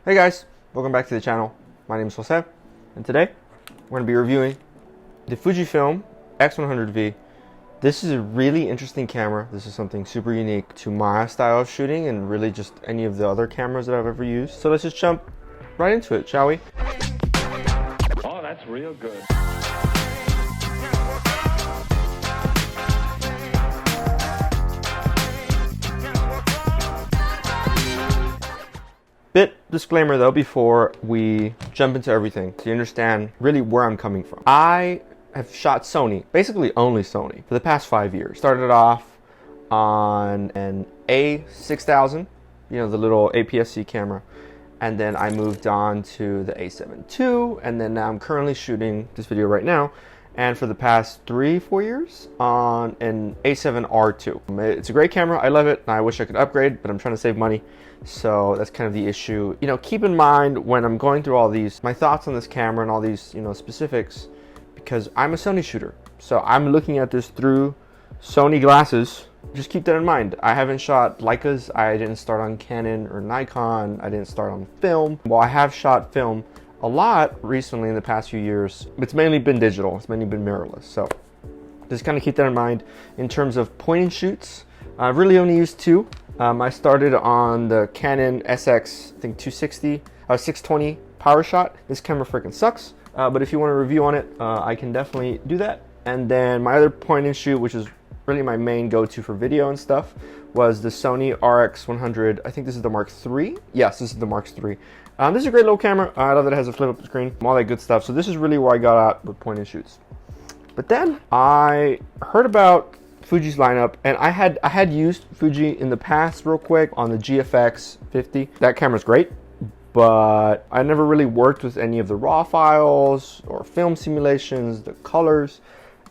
Hey guys, welcome back to the channel. My name is Jose, and today we're going to be reviewing the Fujifilm X100V. This is a really interesting camera. This is something super unique to my style of shooting and really just any of the other cameras that I've ever used. So let's just jump right into it, shall we? Oh, that's real good. Bit disclaimer though before we jump into everything, so you understand really where I'm coming from. I have shot Sony, basically only Sony, for the past 5 years. Started off on an A6000, you know, the little aps-c camera, and then I moved on to the A7 II, and then now I'm currently shooting this video right now, and for the past 3-4 years on an A7R2. It's a great camera, I love it, and I wish I could upgrade, but I'm trying to save money. So that's kind of the issue. You know, keep in mind when I'm going through all these, my thoughts on this camera and all these, you know, specifics, because I'm a Sony shooter. So I'm looking at this through Sony glasses. Just keep that in mind. I haven't shot Leicas. I didn't start on Canon or Nikon. I didn't start on film. Well, I have shot film a lot recently in the past few years. It's mainly been digital. It's mainly been mirrorless. So just kind of keep that in mind. In terms of point and shoots, I've really only used two. I started on the Canon SX, I think 620 power shot. This camera freaking sucks, but if you want a review on it, I can definitely do that. And then my other point and shoot, which is really my main go-to for video and stuff, was the Sony Rx100. I think this is the Mark III. Yes, this is the Mark III. This is a great little camera. I love that it has a flip-up screen, all that good stuff. So this is really where I got out with point and shoots. But then I heard about Fuji's lineup, and I had used Fuji in the past real quick on the GFX 50. That camera's great, but I never really worked with any of the raw files or film simulations, the colors,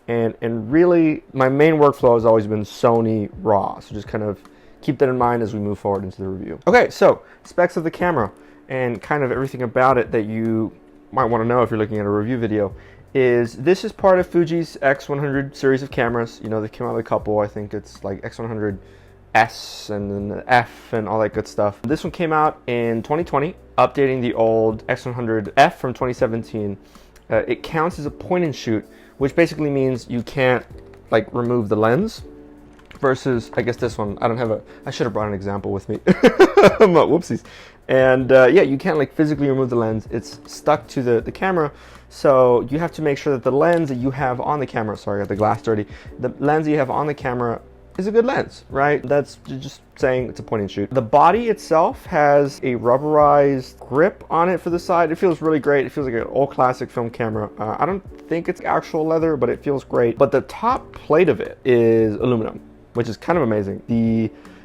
and really my main workflow has always been Sony RAW. So just kind of keep that in mind as we move forward into the review. Okay, so specs of the camera and kind of everything about it that you might want to know if you're looking at a review video. This is part of Fuji's X100 series of cameras. You know, they came out with a couple. I think it's like X100S and then the F and all that good stuff. This one came out in 2020, updating the old X100F from 2017. It counts as a point and shoot, which basically means you can't like remove the lens. Versus, I guess this one, I should have brought an example with me. Whoopsies. And yeah, you can't like physically remove the lens. It's stuck to the camera. So you have to make sure that the lens that you have on the camera, sorry, I got the glass dirty. The lens that you have on the camera is a good lens, right? That's just saying it's a point and shoot. The body itself has a rubberized grip on it for the side. It feels really great. It feels like an old classic film camera. I don't think it's actual leather, but it feels great. But the top plate of it is aluminum, which is kind of amazing.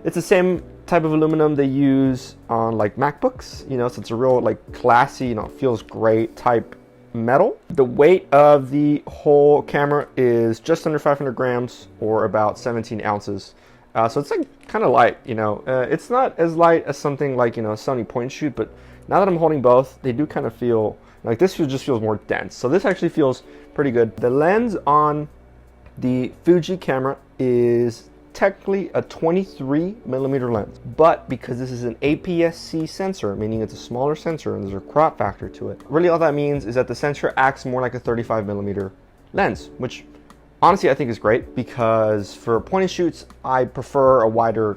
It's the same type of aluminum they use on like MacBooks, you know, so it's a real like classy, you know, feels great type metal. The weight of the whole camera is just under 500 grams or about 17 ounces. So it's like kind of light, you know. It's not as light as something like, you know, a Sony point and shoot, but now that I'm holding both, they do kind of feel like this just feels more dense. So this actually feels pretty good. The lens on the Fuji camera is technically a 23mm lens, but because this is an aps-c sensor, meaning it's a smaller sensor and there's a crop factor to it, really all that means is that the sensor acts more like a 35mm lens, which honestly I think is great, because for point and shoots I prefer a wider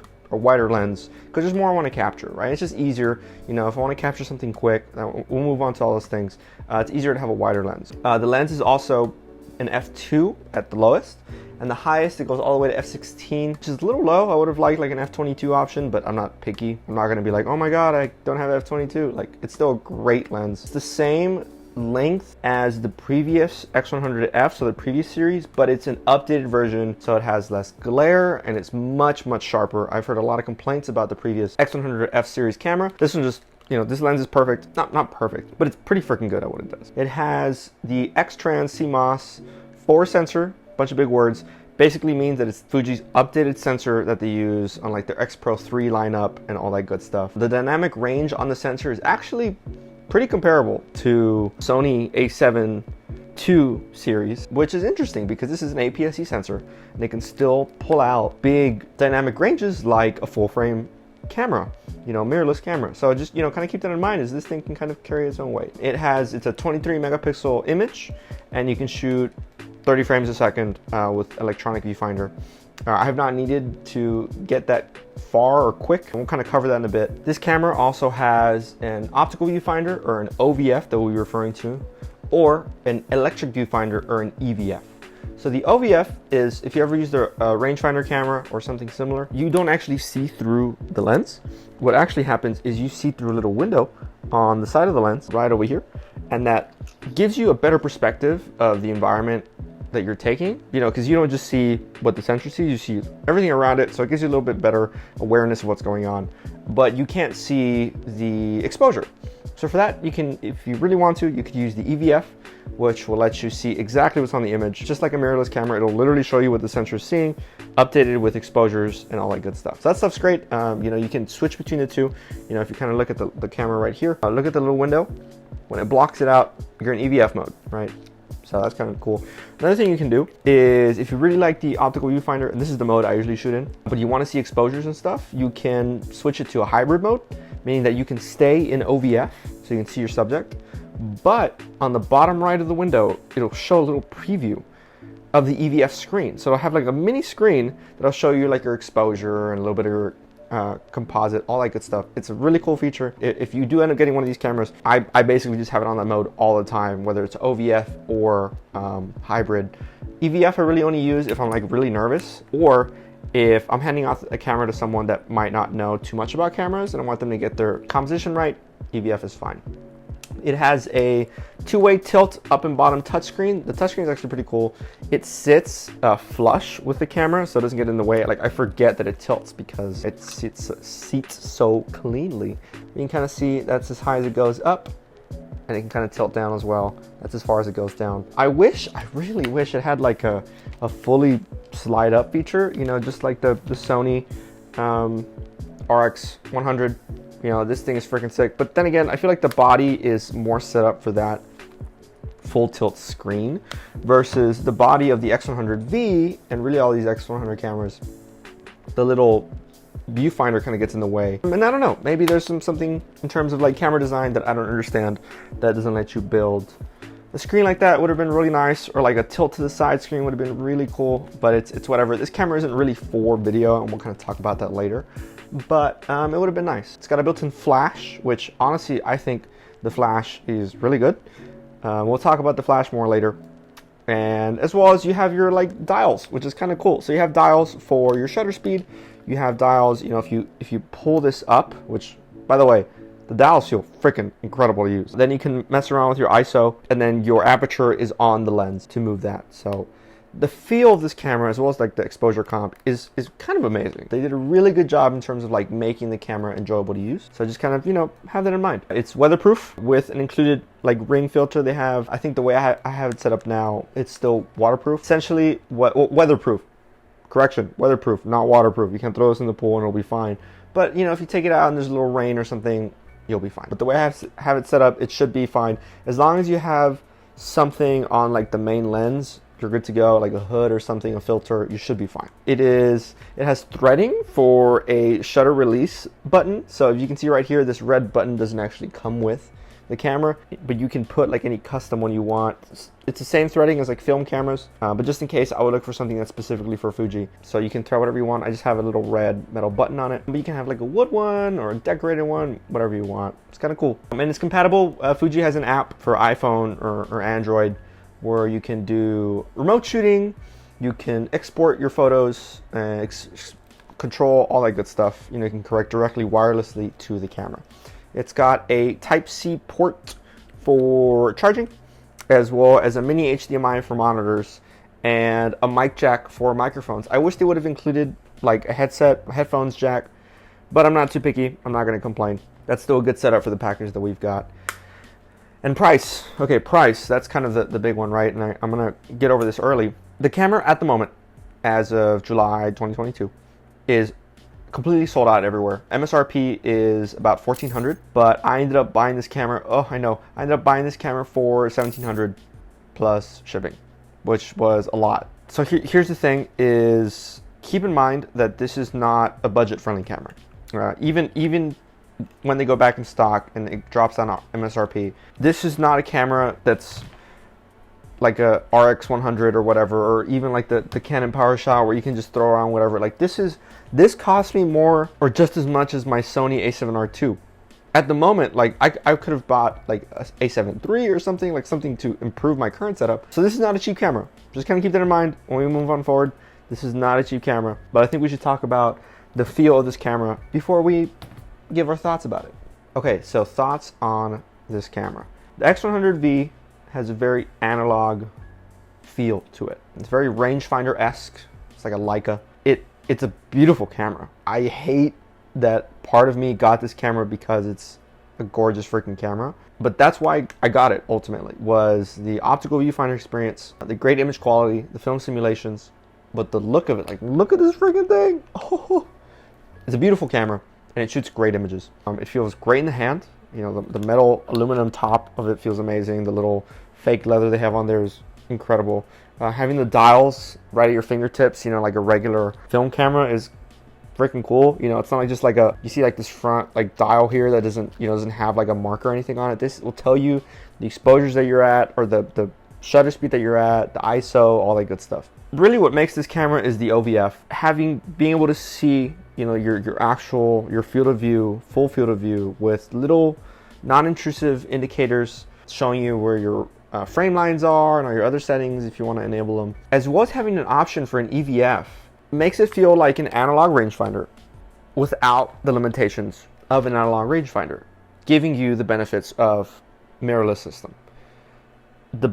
lens because there's more I want to capture, right? It's just easier, you know, if I want to capture something quick, we'll move on to all those things. It's easier to have a wider lens. The lens is also an f2 at the lowest, and the highest it goes all the way to f16, which is a little low. I would have liked like an f22 option, but I'm not picky. I'm not going to be like, oh my god, I don't have f22. Like, it's still a great lens. It's the same length as the previous X100F, so the previous series, but it's an updated version, so it has less glare and it's much sharper. I've heard a lot of complaints about the previous X100F series camera. This one just, you know, this lens is perfect. Not perfect, but it's pretty freaking good at what it does. It has the X-Trans CMOS 4 sensor, bunch of big words, basically means that it's Fuji's updated sensor that they use on like their X Pro 3 lineup and all that good stuff. The dynamic range on the sensor is actually pretty comparable to Sony A7 II series, which is interesting because this is an aps-c sensor and it can still pull out big dynamic ranges like a full frame camera, you know, mirrorless camera. So just, you know, kind of keep that in mind, as this thing can kind of carry its own weight. It's a 23 megapixel image, and you can shoot 30 frames a second with electronic viewfinder. I have not needed to get that far or quick. We'll kind of cover that in a bit. This camera also has an optical viewfinder, or an OVF that we'll be referring to, or an electric viewfinder, or an EVF. So the OVF is, if you ever used a rangefinder camera or something similar, you don't actually see through the lens. What actually happens is you see through a little window on the side of the lens right over here, and that gives you a better perspective of the environment that you're taking, you know, because you don't just see what the sensor sees, you see everything around it, so it gives you a little bit better awareness of what's going on, but you can't see the exposure. So for that, you can, if you really want to, you could use the EVF, which will let you see exactly what's on the image. Just like a mirrorless camera, it'll literally show you what the sensor is seeing, updated with exposures and all that good stuff. So that stuff's great. You know, you can switch between the two. You know, if you kind of look at the camera right here, look at the little window. When it blocks it out, you're in EVF mode, right? So that's kind of cool. Another thing you can do is, if you really like the optical viewfinder, and this is the mode I usually shoot in, but you want to see exposures and stuff, you can switch it to a hybrid mode, meaning that you can stay in OVF, so you can see your subject, but on the bottom right of the window, it'll show a little preview of the EVF screen. So it'll have like a mini screen that'll show you like your exposure and a little bit of your composite, all that good stuff. It's a really cool feature. If you do end up getting one of these cameras, I basically just have it on that mode all the time, whether it's OVF or hybrid. EVF I really only use if I'm like really nervous, or if I'm handing off a camera to someone that might not know too much about cameras and I want them to get their composition right, EVF is fine. It has a two-way tilt up and bottom touchscreen. The touchscreen is actually pretty cool. It sits flush with the camera, so it doesn't get in the way. Like, I forget that it tilts because it seats so cleanly. You can kind of see that's as high as it goes up, and it can kind of tilt down as well. That's as far as it goes down. I really wish it had like a fully slide up feature, you know, just like the Sony Rx100. You know, this thing is freaking sick. But then again, I feel like the body is more set up for that full tilt screen versus the body of the X100V, and really all these X100 cameras, the little viewfinder kind of gets in the way. And I don't know, maybe there's something in terms of like camera design that I don't understand that doesn't let you build a screen like that. Would have been really nice, or like a tilt to the side screen would have been really cool, but it's whatever. This camera isn't really for video, and we'll kind of talk about that later, but it would have been nice. It's got a built-in flash, which honestly I think the flash is really good. We'll talk about the flash more later. And as well as you have your like dials, which is kind of cool. So you have dials for your shutter speed. You have dials, you know, if you pull this up, which by the way, the dials feel freaking incredible to use. Then you can mess around with your ISO, and then your aperture is on the lens to move that. So the feel of this camera, as well as like the exposure comp, is kind of amazing. They did a really good job in terms of like making the camera enjoyable to use. So just kind of, you know, have that in mind. It's weatherproof with an included like ring filter they have. I think the way I have it set up now, it's still waterproof. Essentially, weatherproof. Correction, weatherproof, not waterproof. You can throw this in the pool and it'll be fine. But you know, if you take it out and there's a little rain or something, you'll be fine. But the way I have it set up, it should be fine. As long as you have something on like the main lens, you're good to go, like a hood or something, a filter, you should be fine. It has threading for a shutter release button. So if you can see right here, this red button doesn't actually come with the camera, but you can put like any custom one you want. It's the same threading as like film cameras, but just in case, I would look for something that's specifically for Fuji. So you can throw whatever you want. I just have a little red metal button on it, but you can have like a wood one or a decorated one, whatever you want. It's kind of cool. And it's compatible. Fuji has an app for iPhone or Android where you can do remote shooting, you can export your photos, control all that good stuff. You know, you can correct directly wirelessly to the camera. It's got a Type-C port for charging, as well as a mini HDMI for monitors, and a mic jack for microphones. I wish they would have included like a headphones jack, but I'm not too picky. I'm not going to complain. That's still a good setup for the package that we've got. And price. Okay, price. That's kind of the big one, right? And I'm going to get over this early. The camera at the moment, as of July 2022, is completely sold out everywhere. MSRP is about $1,400, but I ended up buying this camera. Oh, I know. I ended up buying this camera for $1,700 plus shipping, which was a lot. So here's the thing: is keep in mind that this is not a budget-friendly camera. Even when they go back in stock and it drops down on MSRP, this is not a camera that's like a RX100 or whatever, or even like the Canon PowerShot where you can just throw around whatever. Like this cost me more or just as much as my Sony A7R II. At the moment, like I could have bought like a A7 III or something, like something to improve my current setup. So this is not a cheap camera. Just kind of keep that in mind when we move on forward. This is not a cheap camera, but I think we should talk about the feel of this camera before we give our thoughts about it. Okay, so thoughts on this camera. The X100V has a very analog feel to it. It's very rangefinder-esque. It's like a Leica. It's a beautiful camera. I hate that part of me got this camera because it's a gorgeous freaking camera. But that's why I got it ultimately, was the optical viewfinder experience, the great image quality, the film simulations, but the look of it. Like, look at this freaking thing. Oh, it's a beautiful camera and it shoots great images. It feels great in the hand. You know, the metal aluminum top of it feels amazing. The little fake leather they have on there is incredible. Having the dials right at your fingertips, you know, like a regular film camera, is freaking cool. You know, it's not like just like you see like this front like dial here that doesn't have like a marker or anything on it. This will tell you the exposures that you're at, or the shutter speed that you're at, the ISO, all that good stuff. Really what makes this camera is the OVF. Being able to see, you know, your field of view, full field of view, with little non-intrusive indicators showing you where your frame lines are and all your other settings if you want to enable them, as well as having an option for an EVF, makes it feel like an analog rangefinder without the limitations of an analog rangefinder, giving you the benefits of mirrorless system. The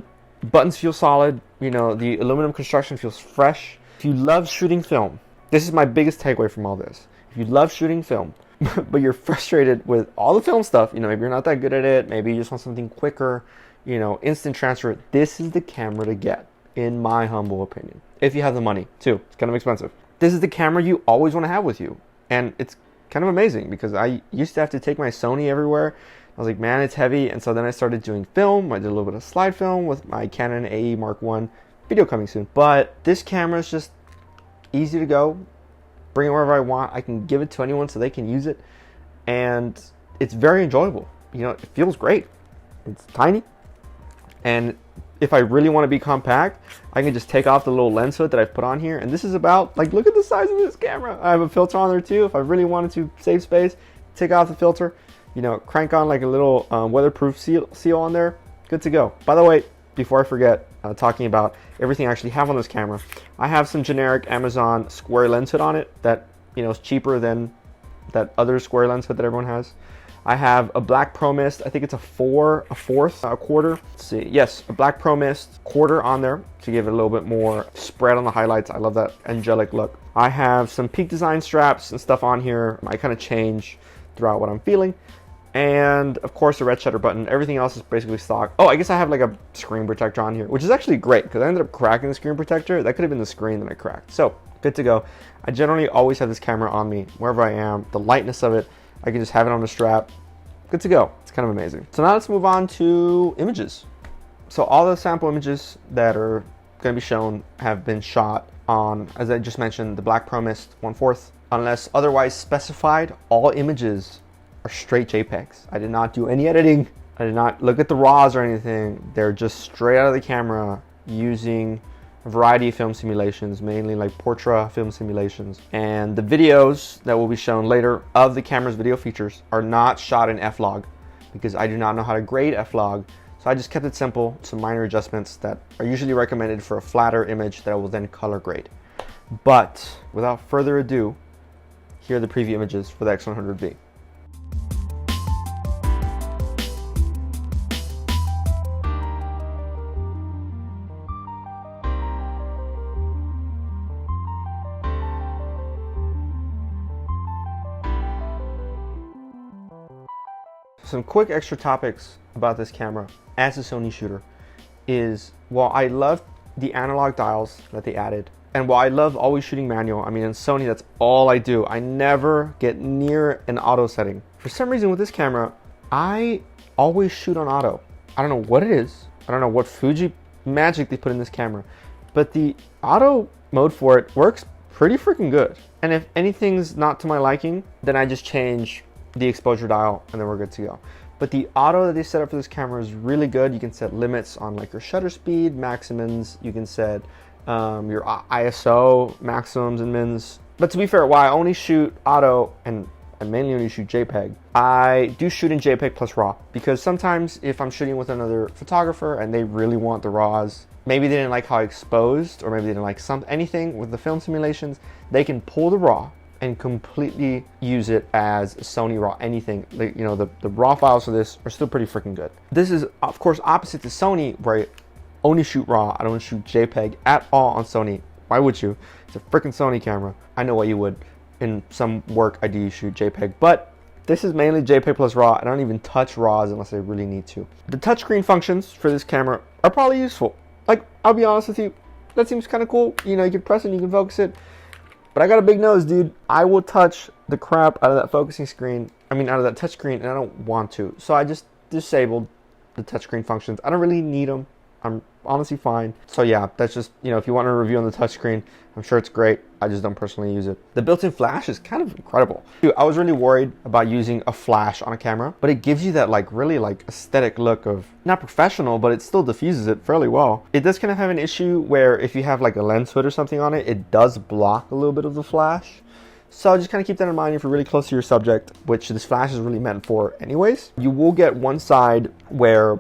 buttons feel solid, you know, the aluminum construction feels fresh. If you love shooting film, this is my biggest takeaway from all this. If you love shooting film, but you're frustrated with all the film stuff, you know, maybe you're not that good at it, maybe you just want something quicker, you know, instant transfer, this is the camera to get, in my humble opinion. If you have the money, too. It's kind of expensive. This is the camera you always want to have with you. And it's kind of amazing because I used to have to take my Sony everywhere. I was like, man, it's heavy. And so then I started doing film. I did a little bit of slide film with my Canon AE Mark I. Video coming soon. But this camera is just easy to go. Bring it wherever I want. I can give it to anyone so they can use it. And it's very enjoyable. You know, it feels great. It's tiny. And if I really want to be compact, I can just take off the little lens hood that I've put on here. And this is about, like, look at the size of this camera. I have a filter on there too. If I really wanted to save space, take off the filter, you know, crank on like a little weatherproof seal on there. Good to go. By the way, before I forget, talking about everything I actually have on this camera, I have some generic Amazon square lens hood on it that, you know, is cheaper than that other square lens hood that everyone has. I have a black Pro Mist. I think it's a quarter. Let's see. Yes, a black Pro Mist quarter on there to give it a little bit more spread on the highlights. I love that angelic look. I have some Peak Design straps and stuff on here. I kind of change throughout what I'm feeling. And of course, the red shutter button. Everything else is basically stock. Oh, I guess I have like a screen protector on here, which is actually great because I ended up cracking the screen protector. That could have been the screen that I cracked. So good to go. I generally always have this camera on me wherever I am. The lightness of it, I can just have it on the strap. Good to go. It's kind of amazing. So now let's move on to images. So all the sample images that are going to be shown have been shot on, as I just mentioned, the Black Pro Mist 1/4. Unless otherwise specified, all images are straight JPEGs. I did not do any editing. I did not look at the RAWs or anything. They're just straight out of the camera using a variety of film simulations, mainly like Portra film simulations. And the videos that will be shown later of the camera's video features are not shot in F-Log because I do not know how to grade F-Log. So I just kept it simple, some minor adjustments that are usually recommended for a flatter image that I will then color grade. But without further ado, here are the preview images for the X100V. Some quick extra topics about this camera as a Sony shooter is, while I love the analog dials that they added, and while I love always shooting manual, I mean in Sony that's all I do. I never get near an auto setting. For some reason with this camera, I always shoot on auto. I don't know what it is. I don't know what Fuji magic they put in this camera, but the auto mode for it works pretty freaking good. And if anything's not to my liking, then I just change the exposure dial and then we're good to go. But the auto that they set up for this camera is really good. You can set limits on like your shutter speed, maximums. You can set your ISO maximums and mins. But to be fair, while I only shoot auto and I mainly only shoot JPEG, I do shoot in JPEG plus RAW, because sometimes if I'm shooting with another photographer and they really want the RAWs, maybe they didn't like how I exposed, or maybe they didn't like anything with the film simulations, they can pull the RAW and completely use it as Sony RAW anything. Like, you know, the RAW files for this are still pretty freaking good. This is, of course, opposite to Sony, where I only shoot RAW. I don't shoot JPEG at all on Sony. Why would you? It's a freaking Sony camera. I know why you would. In some work, I do shoot JPEG, but this is mainly JPEG plus RAW. I don't even touch RAWs unless I really need to. The touchscreen functions for this camera are probably useful. Like, I'll be honest with you, that seems kind of cool. You know, you can press it and you can focus it. But I got a big nose, dude. I will touch the crap out of that focusing screen. I mean, out of that touchscreen, and I don't want to. So I just disabled the touchscreen functions. I don't really need them. I'm honestly fine. So yeah, that's just, you know, if you want a review on the touchscreen, I'm sure it's great. I just don't personally use it. The built-in flash is kind of incredible. Dude, I was really worried about using a flash on a camera, but it gives you that like really like aesthetic look of, not professional, but it still diffuses it fairly well. It does kind of have an issue where if you have like a lens hood or something on it, it does block a little bit of the flash. So just kind of keep that in mind if you're really close to your subject, which this flash is really meant for anyways. You will get one side where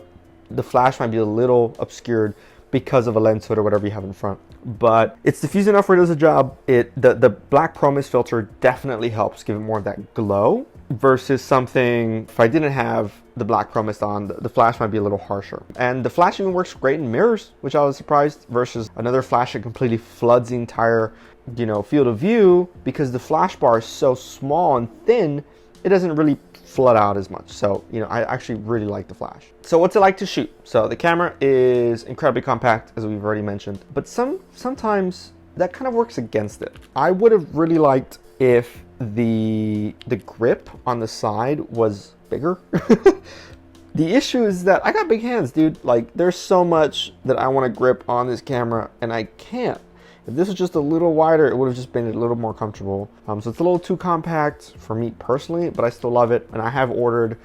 the flash might be a little obscured because of a lens hood or whatever you have in front, but it's diffused enough where it does the job. The black Pro Mist filter definitely helps give it more of that glow, versus something, if I didn't have the black Pro Mist on, the flash might be a little harsher. And the flash even works great in mirrors, which I was surprised, versus another flash that completely floods the entire, you know, field of view, because the flash bar is so small and thin, it doesn't really flood out as much. So, you know, I actually really like the flash. So what's it like to shoot? So the camera is incredibly compact, as we've already mentioned, but sometimes that kind of works against it. I would have really liked if the grip on the side was bigger. The issue is that I got big hands, dude. Like, there's so much that I want to grip on this camera and I can't. If this was just a little wider, it would have just been a little more comfortable. So it's a little too compact for me personally, but I still love it. And I have ordered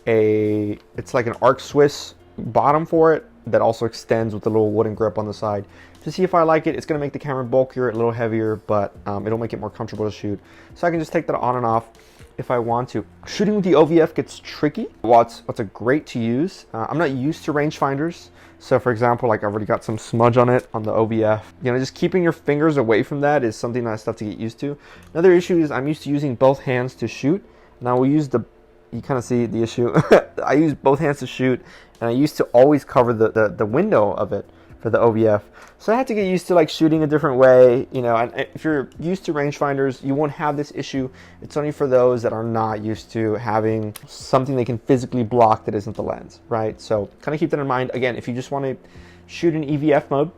it's like an Arc Swiss bottom for it that also extends with a little wooden grip on the side to see if I like it. It's gonna make the camera bulkier, a little heavier, but it'll make it more comfortable to shoot. So I can just take that on and off if I want to. Shooting with the OVF gets tricky. While it's a great to use, I'm not used to rangefinders. So for example, like I've already got some smudge on it on the OVF. You know, just keeping your fingers away from that is something that I still have to get used to. Another issue is I'm used to using both hands to shoot. Now we use you kind of see the issue. I use both hands to shoot, and I used to always cover the window of it for the OVF. So I had to get used to like shooting a different way, you know. And if you're used to rangefinders, you won't have this issue. It's only for those that are not used to having something they can physically block that isn't the lens, right? So kind of keep that in mind. Again, if you just want to shoot in EVF mode,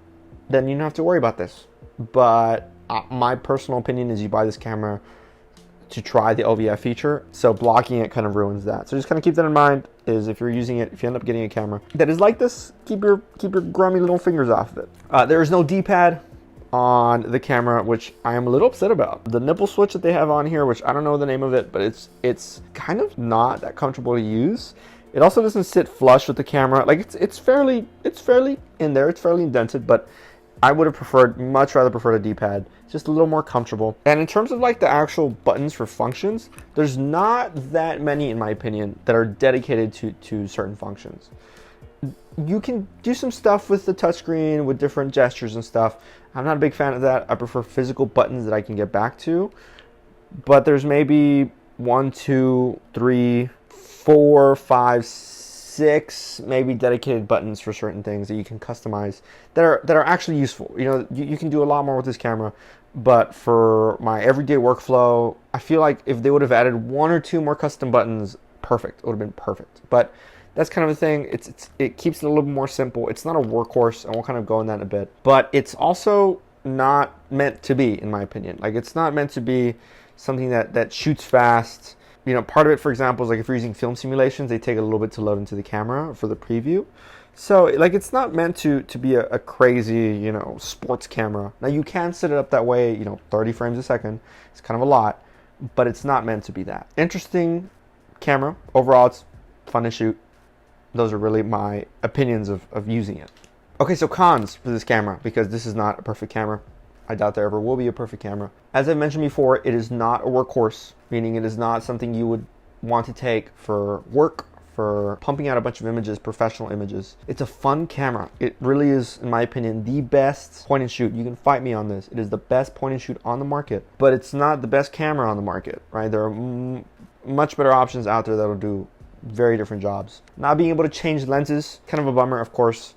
then you don't have to worry about this. But my personal opinion is you buy this camera to try the OVF feature, so blocking it kind of ruins that. So just kind of keep that in mind, is if you're using it, if you end up getting a camera that is like this, keep your grubby little fingers off of it. There is no D-pad on the camera, which I am a little upset about. The nipple switch that they have on here, which I don't know the name of it, but it's kind of not that comfortable to use. It also doesn't sit flush with the camera. Like it's fairly in there, it's fairly indented, but I would have much rather preferred a D-pad. It's just a little more comfortable. And in terms of like the actual buttons for functions, there's not that many, in my opinion, that are dedicated to certain functions. You can do some stuff with the touchscreen with different gestures and stuff. I'm not a big fan of that. I prefer physical buttons that I can get back to. But there's maybe 1, 2, 3, 4, 5, 6 maybe dedicated buttons for certain things that you can customize that are actually useful. You know, you can do a lot more with this camera, but for my everyday workflow, I feel like if they would have added 1 or 2 more custom buttons, perfect. It would have been perfect. But that's kind of the thing. It keeps it a little bit more simple. It's not a workhorse, and we'll kind of go in that in a bit. But it's also not meant to be, in my opinion. Like, it's not meant to be something that shoots fast You know, part of it, for example, is like if you're using film simulations, they take a little bit to load into the camera for the preview. So like it's not meant to be a crazy, you know, sports camera. Now you can set it up that way, you know, 30 frames a second. It's kind of a lot, but it's not meant to be that. Interesting camera. Overall, it's fun to shoot. Those are really my opinions of using it. Okay, so cons for this camera, because this is not a perfect camera. I doubt there ever will be a perfect camera. As I mentioned before, it is not a workhorse, meaning it is not something you would want to take for work, for pumping out a bunch of images, professional images. It's a fun camera. It really is, in my opinion, the best point and shoot. You can fight me on this. It is the best point and shoot on the market, but it's not the best camera on the market, right? There are much better options out there that will do very different jobs. Not being able to change lenses, kind of a bummer, of course,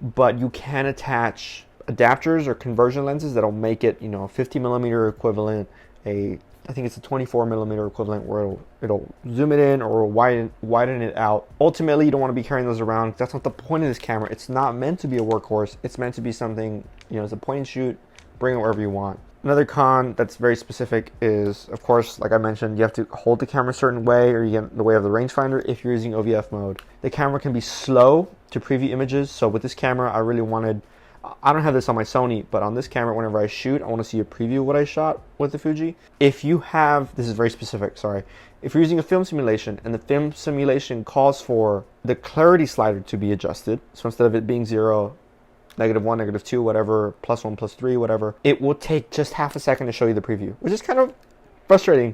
but you can attach adapters or conversion lenses that'll make it, you know, a 50mm equivalent, I think it's a 24mm equivalent, where it'll zoom it in or widen it out. Ultimately, you don't want to be carrying those around. That's not the point of this camera. It's not meant to be a workhorse. It's meant to be something, you know, it's a point and shoot, bring it wherever you want. Another con that's very specific is, of course, like I mentioned, you have to hold the camera a certain way or you get in the way of the rangefinder if you're using OVF mode. The camera can be slow to preview images, so with this camera, I really wanted, I don't have this on my Sony, but on this camera, whenever I shoot, I want to see a preview of what I shot with the Fuji. If you have, this is very specific, sorry. If you're using a film simulation and the film simulation calls for the clarity slider to be adjusted, so instead of it being 0, -1, -2, whatever, +1, +3, whatever, it will take just half a second to show you the preview, which is kind of frustrating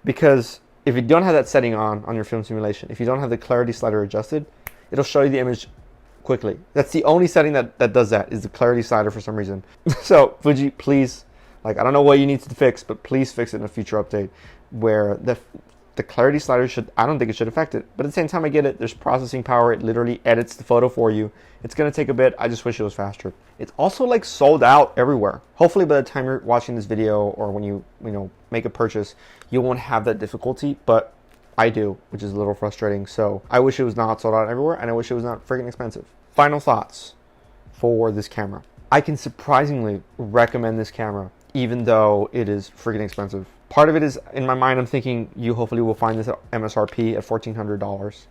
because if you don't have that setting on your film simulation, if you don't have the clarity slider adjusted, it'll show you the image quickly. That's the only setting that does that, is the clarity slider for some reason. So Fuji, please, like, I don't know what you need to fix, but please fix it in a future update where the clarity slider should, I don't think it should affect it, but at the same time I get it, there's processing power, it literally edits the photo for you. It's gonna take a bit, I just wish it was faster. It's also like sold out everywhere. Hopefully by the time you're watching this video or when you know, make a purchase, you won't have that difficulty, but I do, which is a little frustrating. So I wish it was not sold out everywhere, and I wish it was not freaking expensive. Final thoughts for this camera. I can surprisingly recommend this camera, even though it is freaking expensive. Part of it is, in my mind, I'm thinking you hopefully will find this at MSRP at $1,400.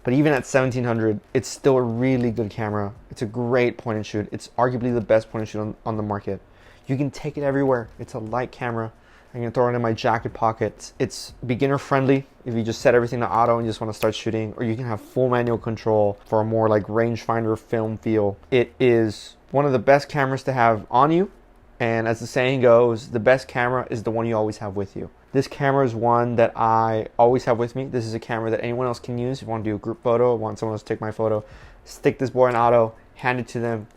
But even at $1,700, it's still a really good camera. It's a great point and shoot. It's arguably the best point and shoot on the market. You can take it everywhere. It's a light camera. I can throw it in my jacket pocket. It's beginner friendly if you just set everything to auto and you just want to start shooting, or you can have full manual control for a more like rangefinder film feel. It is one of the best cameras to have on you, and as the saying goes, the best camera is the one you always have with you. This camera is one that I always have with me. This is a camera that anyone else can use. If you want to do a group photo, want someone else to take my photo, stick this boy in auto, hand it to them.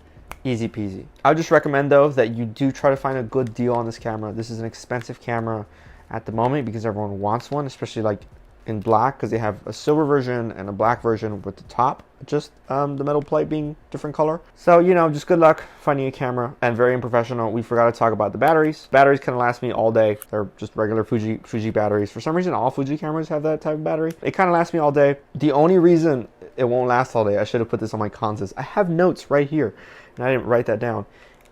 Easy peasy. I would just recommend though that you do try to find a good deal on this camera. This is an expensive camera at the moment because everyone wants one, especially like in black, because they have a silver version and a black version with the top just the metal plate being different color. So, you know, just good luck finding a camera, and very unprofessional. We forgot to talk about the batteries. Batteries kind of last me all day. They're just regular Fuji batteries. For some reason, all Fuji cameras have that type of battery. It kind of lasts me all day. The only reason it won't last all day, I should have put this on my cons list. I have notes right here, and I didn't write that down,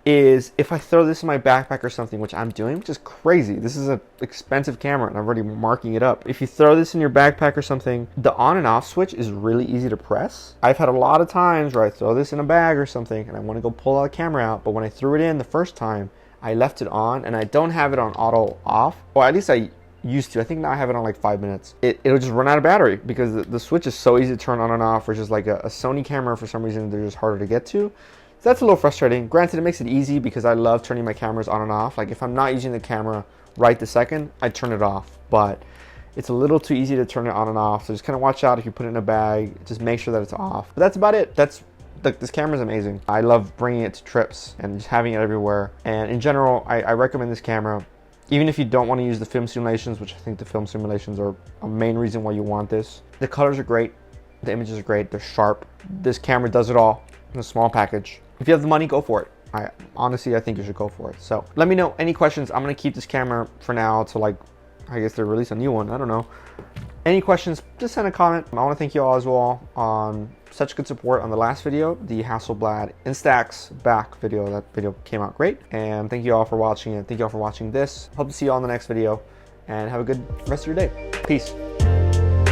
is if I throw this in my backpack or something, which I'm doing, which is crazy. This is an expensive camera and I'm already marking it up. If you throw this in your backpack or something, the on and off switch is really easy to press. I've had a lot of times where I throw this in a bag or something and I want to go pull the camera out, but when I threw it in the first time, I left it on and I don't have it on auto off. Or at least I used to. I think now I have it on like 5 minutes. It'll just run out of battery because the switch is so easy to turn on and off, which is like a Sony camera, for some reason they're just harder to get to. So that's a little frustrating. Granted, it makes it easy because I love turning my cameras on and off. Like if I'm not using the camera right this second, I turn it off. But it's a little too easy to turn it on and off. So just kind of watch out if you put it in a bag. Just make sure that it's off. But that's about it. This camera is amazing. I love bringing it to trips and just having it everywhere. And in general, I recommend this camera. Even if you don't want to use the film simulations, which I think the film simulations are a main reason why you want this. The colors are great. The images are great. They're sharp. This camera does it all in a small package. If you have the money, go for it. I think you should go for it. So let me know any questions. I'm going to keep this camera for now till like, I guess they release a new one. I don't know. Any questions, just send a comment. I want to thank you all as well on such good support on the last video, the Hasselblad Instax back video. That video came out great. And thank you all for watching it. Thank you all for watching this. Hope to see you all in the next video. and have a good rest of your day. Peace.